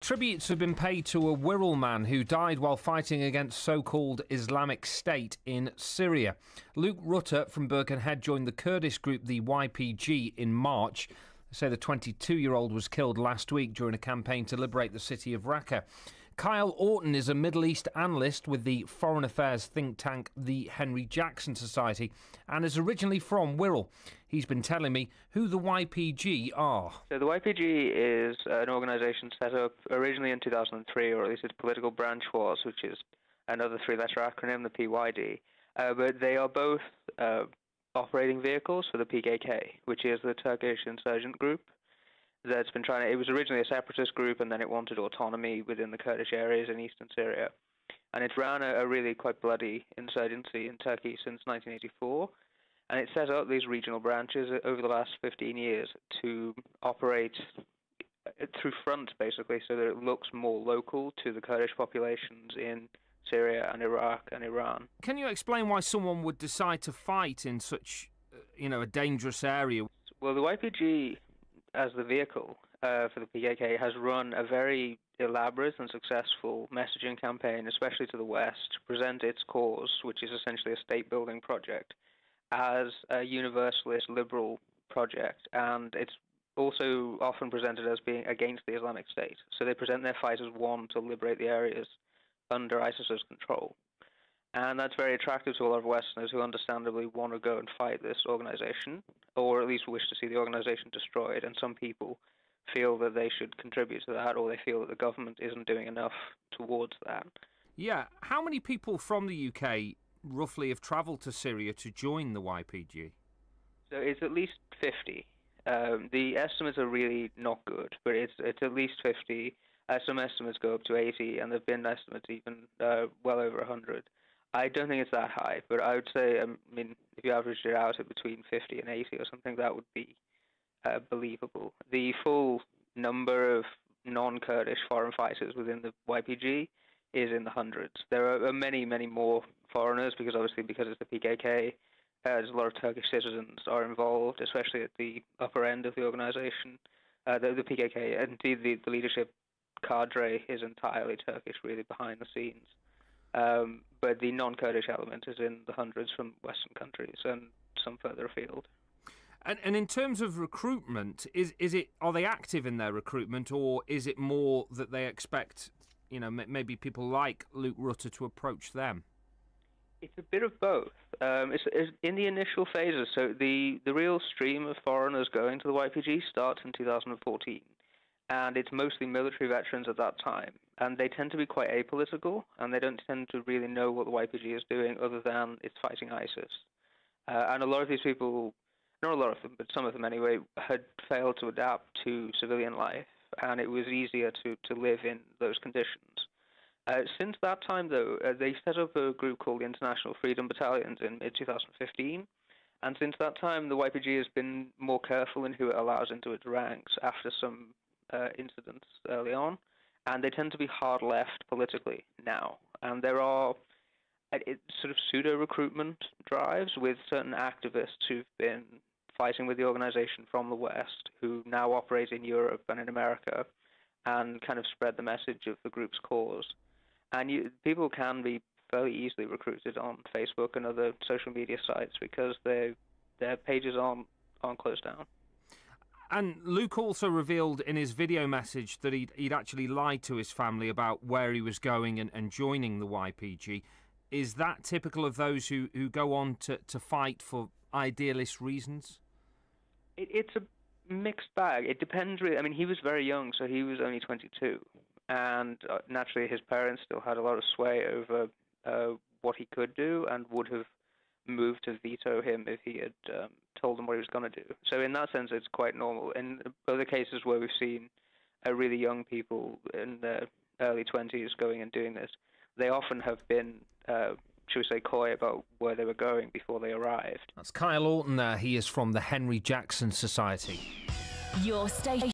Tributes have been paid to a Wirral man who died while fighting against so-called Islamic State in Syria. Luke Rutter from Birkenhead joined the Kurdish group the YPG in March. They say the 22-year-old was killed last week during a campaign to liberate the city of Raqqa. Kyle Orton is a Middle East analyst with the foreign affairs think tank the Henry Jackson Society and is originally from Wirral. He's been telling me who the YPG are. So the YPG is an organisation set up originally in 2003, or at least its political branch was, which is another three-letter acronym, the PYD. But they are both operating vehicles for the PKK, which is the Turkish insurgent group. That's been trying to, it was originally a separatist group, and then it wanted autonomy within the Kurdish areas in eastern Syria. And it's ran a really quite bloody insurgency in Turkey since 1984. And it set up these regional branches over the last 15 years to operate through front, basically, so that it looks more local to the Kurdish populations in Syria and Iraq and Iran. Can you explain why someone would decide to fight in such, a dangerous area? Well, the YPG, as the vehicle for the PKK, has run a very elaborate and successful messaging campaign, especially to the West, to present its cause, which is essentially a state-building project, as a universalist liberal project. And it's also often presented as being against the Islamic State. So they present their fight as one to liberate the areas under ISIS's control. And that's very attractive to a lot of Westerners who understandably want to go and fight this organization, or at least wish to see the organization destroyed. And some people feel that they should contribute to that, or they feel that the government isn't doing enough towards that. Yeah. How many people from the UK roughly have travelled to Syria to join the YPG? So it's at least 50. The estimates are really not good, but it's at least 50. Some estimates go up to 80, and there have been estimates even well over 100. I don't think it's that high, but I would say, if you averaged it out at between 50 and 80 or something, that would be believable. The full number of non-Kurdish foreign fighters within the YPG is in the hundreds. There are many, many more foreigners, because it's the PKK, there's a lot of Turkish citizens are involved, especially at the upper end of the organization. The PKK, and indeed the leadership cadre is entirely Turkish, really, behind the scenes. But the non-Kurdish element is in the hundreds from Western countries and some further afield. And in terms of recruitment, are they active in their recruitment, or is it more that they expect, maybe people like Luke Rutter to approach them? It's a bit of both. It's in the initial phases. So the real stream of foreigners going to the YPG starts in 2014. And it's mostly military veterans at that time. And they tend to be quite apolitical, and they don't tend to really know what the YPG is doing other than it's fighting ISIS. And a lot of these people, not a lot of them, but some of them anyway, had failed to adapt to civilian life, and it was easier to live in those conditions. Since that time, though, they set up a group called the International Freedom Battalions in mid-2015, and since that time, the YPG has been more careful in who it allows into its ranks after some incidents early on, and they tend to be hard left politically now. And there are sort of pseudo-recruitment drives with certain activists who've been fighting with the organization from the West, who now operate in Europe and in America, and kind of spread the message of the group's cause. And people can be fairly easily recruited on Facebook and other social media sites because their pages aren't closed down. And Luke also revealed in his video message that he'd actually lied to his family about where he was going and joining the YPG. Is that typical of those who go on to fight for idealist reasons? It's a mixed bag. It depends really. He was very young, so he was only 22. And naturally his parents still had a lot of sway over what he could do and would have moved to veto him if he had told them what he was going to do. So in that sense, it's quite normal. In other cases where we've seen really young people in their early 20s going and doing this, they often have been, should we say, coy about where they were going before they arrived. That's Kyle Orton there. He is from the Henry Jackson Society. Your station.